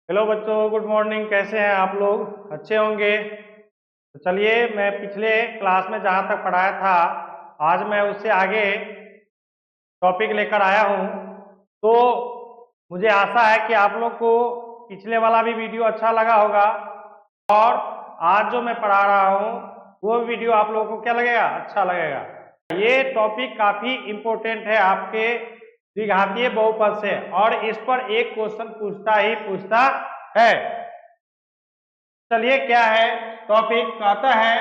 Hello बच्चों, good morning. कैसे हैं आप लोग? अच्छे होंगे। तो चलिए, मैं पिछले क्लास में जहाँ तक पढ़ाया था आज मैं उससे आगे टॉपिक लेकर आया हूँ। तो मुझे आशा है कि आप लोग को पिछले वाला भी वीडियो अच्छा लगा होगा और आज जो मैं पढ़ा रहा हूँ वो वीडियो आप लोगों को क्या लगेगा? अच्छा लगेगा। ये टॉपिक काफी इम्पोर्टेंट है आपके द्विघातीय बहुपद से और इस पर एक क्वेश्चन पूछता ही पूछता है। चलिए, क्या है टॉपिक? कहता है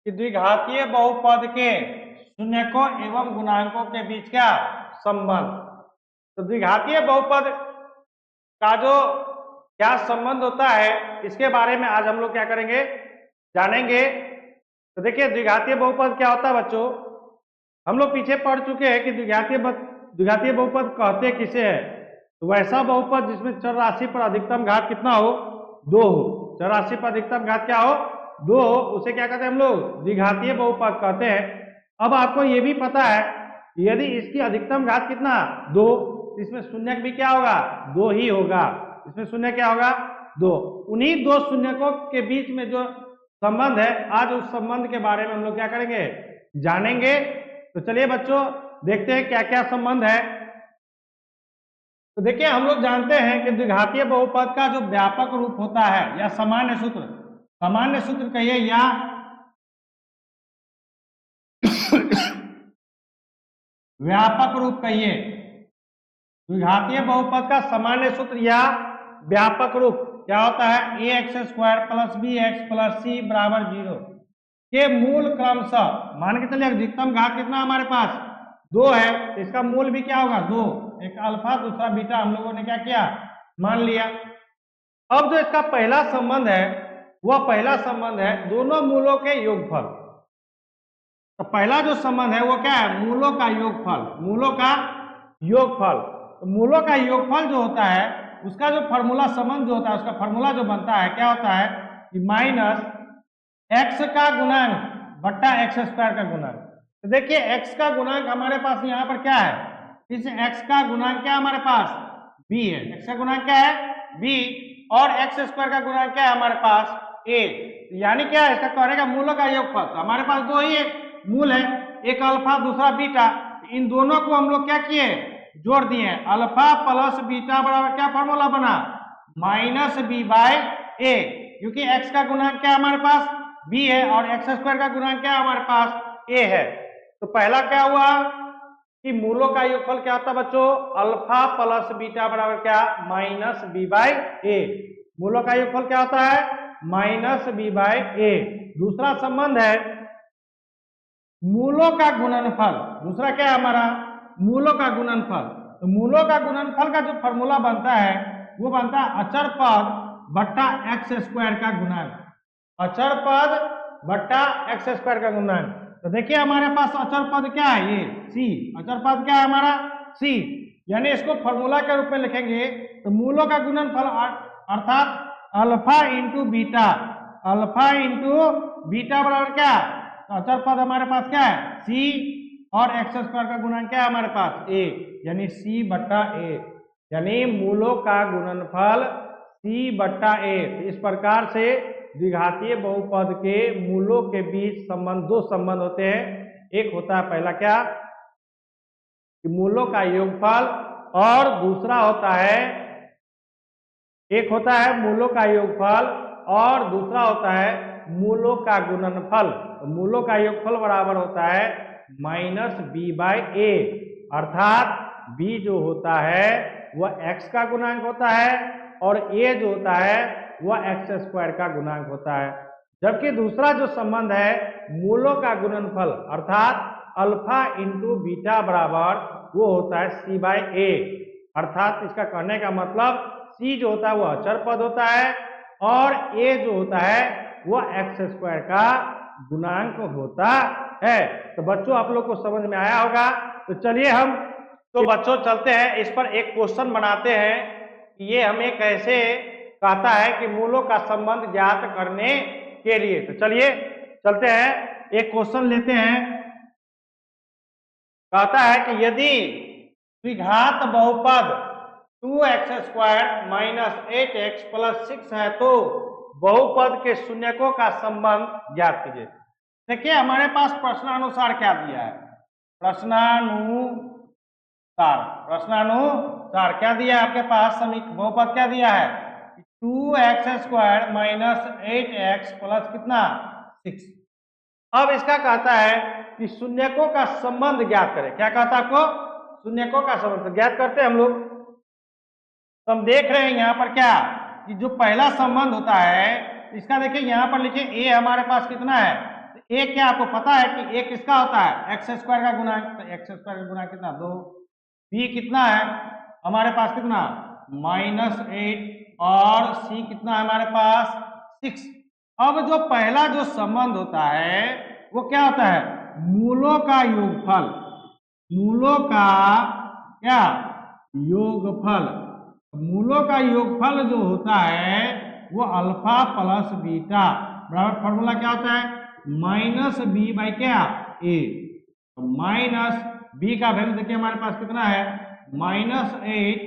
कि द्विघातीय बहुपद के शून्यकों एवं गुणांकों के बीच क्या संबंध। तो द्विघातीय बहुपद का जो क्या संबंध होता है इसके बारे में आज हम लोग क्या करेंगे, जानेंगे। तो देखिए, द्विघातीय बहुपद क्या होता है बच्चों? हम लोग पीछे पढ़ चुके हैं कि द्विघातीय बहुपद कहते किसे है। तो वैसा बहुपद जिसमें चर राशि पर अधिकतम घात कितना हो? 2 हो। चर राशि पर अधिकतम घात क्या हो? 2 हो। उसे क्या कहते हैं हम लोग? द्विघातीय बहुपद कहते हैं। अब आपको ये भी पता है यदि इसकी अधिकतम घात कितना 2, इसमें शून्यक भी क्या होगा? 2 ही होगा। इसमें शून्य क्या होगा? 2। उन्हीं दो शून्यकों के बीच में जो संबंध है, आज उस संबंध के बारे में हम लोग क्या करेंगे, जानेंगे। तो चलिए बच्चों, देखते हैं क्या क्या संबंध है। तो देखिए, हम लोग जानते हैं कि द्विघातीय बहुपद का जो व्यापक रूप होता है या सामान्य सूत्र कहिए या व्यापक रूप कहिए। द्विघातीय बहुपद का सामान्य सूत्र या व्यापक रूप क्या होता है? ax² + bx + c = 0 के मूल क्रमशः, मान के चलिए अधिकतम घात कितना हमारे पास 2 है, तो इसका मूल भी क्या होगा? 2। एक अल्फा दूसरा बीटा हम लोगों ने क्या किया? मान लिया। अब जो इसका पहला संबंध है वह पहला संबंध है दोनों मूलों के योगफल। तो पहला जो संबंध है वो क्या है? मूलों का योगफल। मूलों का योगफल। तो मूलों का योगफल जो होता है उसका जो फॉर्मूला संबंध जो होता है, उसका फॉर्मूला जो बनता है क्या होता है कि माइनस x का गुणांक बट्टा x² का गुणांक। तो देखिए, x का गुणांक हमारे पास यहाँ पर क्या है? इस x का गुणांक क्या हमारे पास? b है। x का गुणांक क्या है? b। और x² का गुणांक क्या है हमारे पास? a। यानी क्या है? इसका कहने का मूलों का योगफल। तो हमारे पास दो ही मूल है, एक अल्फा दूसरा बीटा। इन दोनों को हम लोग क्या किए? जोड़ दिए। अल्फा प्लस बीटा बराबर क्या फॉर्मूला बना? -b/a। क्योंकि x का गुणांक क्या है हमारे पास? b है और x² का गुणांक क्या है हमारे पास? a है। तो पहला क्या हुआ कि मूलों का योगफल क्या होता है बच्चों? अल्फा प्लस बीटा बराबर क्या? -b/a। मूलों का योगफल क्या होता है? -b/a। दूसरा संबंध है मूलों का गुणनफल। दूसरा क्या है हमारा? मूलों का गुणनफल। तो मूलों का गुणनफल का जो फॉर्मूला बनता है वो बनता है अचर पद बट्टा x² का गुणांक। अचर पद बट्टा x² का गुणांक। तो देखिए, हमारे पास अचर पद क्या है? ये c। अचर पद क्या है हमारा? c। यानी इसको फॉर्मूला के रूप में लिखेंगे तो मूलों का गुणनफल अर्थात alpha into beta. Alpha into beta बराबर क्या? तो अचर पद हमारे पास क्या है? c और x² का गुणांक क्या है हमारे पास? a। यानी c/a। यानी मूलों का गुणनफल c/a। इस प्रकार से द्विघातीय बहुपद के मूलों के बीच संबंध, दो संबंध होते हैं। एक होता है पहला क्या कि मूलों का योगफल और दूसरा होता है, एक होता है मूलों का योगफल और दूसरा होता है मूलों का गुणनफल। तो मूलों का योगफल बराबर होता है -b/a। अर्थात b जो होता है वह x का गुणांक होता है और a जो होता है वह x² का गुणांक होता है। जबकि दूसरा जो संबंध है मूलों का गुणनफल अर्थात अल्फा इंटू बीटा बराबर वो होता है c/a। अर्थात इसका कहने का मतलब c जो होता है वह अचर पद होता है और a जो होता है वह x² का गुणांक होता है। तो बच्चों, आप लोग को समझ में आया होगा। तो चलिए हम बच्चों चलते हैं, इस पर एक क्वेश्चन बनाते हैं कि ये हमें कैसे कहता है कि मूलों का संबंध ज्ञात करने के लिए। तो चलिए चलते हैं, एक क्वेश्चन लेते हैं। कहता है कि यदि द्विघात बहुपद 2x² माइनस 8x प्लस 6 है तो बहुपद के शून्यकों का संबंध ज्ञात कीजिए। देखिए हमारे पास प्रश्नानुसार क्या दिया है, प्रश्नानुसार क्या दिया है आपके पास, समीकरण बहुपद क्या दिया है 2x² माइनस 8x प्लस कितना 6। अब इसका कहता है कि शून्यकों का संबंध ज्ञात करें। क्या कहता है आपको, शून्यकों का संबंध ज्ञात करते हैं हम लोग। तो हम देख रहे हैं यहाँ पर क्या कि जो पहला संबंध होता है इसका देखिए यहाँ पर लिखिए a हमारे पास कितना है, तो a क्या आपको पता है कि a किसका होता है x² का गुणा, तो x² का गुणा कितना 2, b कितना है हमारे पास कितना -8 और c कितना है हमारे पास 6। अब जो पहला जो संबंध होता है वो क्या होता है मूलों का योगफल, मूलों का क्या योगफल, मूलों का योगफल जो होता है वो अल्फा प्लस बीटा बराबर फॉर्मूला क्या होता है -b बाई क्या a। माइनस b का वैल्यू देखिए हमारे पास कितना है -8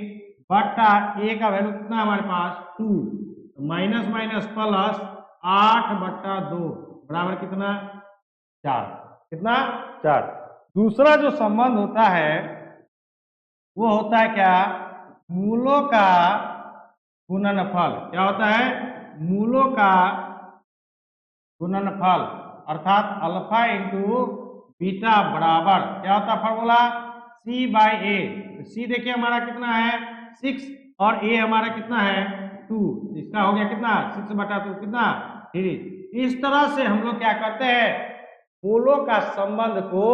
बट्टा a का वैल्यू कितना है हमारे पास 2, माइनस माइनस प्लस 8 बट्टा 2 बराबर कितना 4, कितना 4। दूसरा जो संबंध होता है वो होता है क्या मूलों का गुणनफल। क्या होता है मूलों का गुणनफल अर्थात अल्फा इंटू बीटा बराबर क्या होता है formula c by A. c देखिए हमारा कितना है 6 और a हमारा कितना है 2, इसका हो गया कितना 6 बटा 2 कितना 3। इस तरह से हम लोग क्या करते हैं मूलों का संबंध को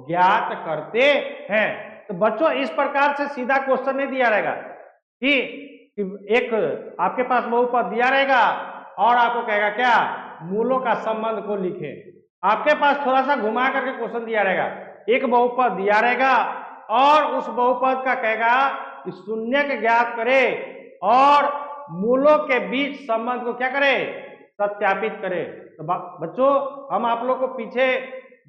ज्ञात करते हैं। तो बच्चों इस प्रकार से सीधा क्वेश्चन नहीं दिया रहेगा कि एक आपके पास बहुपद दिया रहेगा और आपको कहेगा क्या मूलों का संबंध को लिखे। आपके पास थोड़ा सा घुमा करके क्वेश्चन दिया रहेगा, एक बहुपद दिया रहेगा और उस बहुपद का कहेगा कि शून्यक ज्ञात करे और मूलों के बीच संबंध को क्या करे सत्यापित करे। तो बच्चों हम आप लोग को पीछे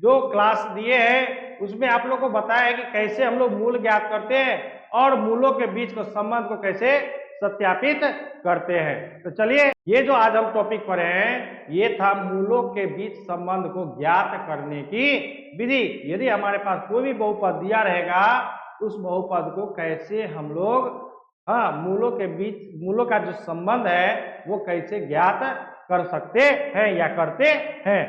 जो क्लास दिए हैं उसमें आप लोग को बताया है कि कैसे हम लोग मूल ज्ञात करते हैं और मूलों के बीच को संबंध को कैसे सत्यापित करते हैं। तो चलिए ये जो आज हम टॉपिक पढ़े हैं ये था मूलों के बीच संबंध को ज्ञात करने की विधि। यदि हमारे पास कोई भी बहुपद दिया रहेगा उस बहुपद को कैसे हम लोग मूलों के बीच मूलों का जो संबंध है वो कैसे ज्ञात कर सकते हैं या करते हैं।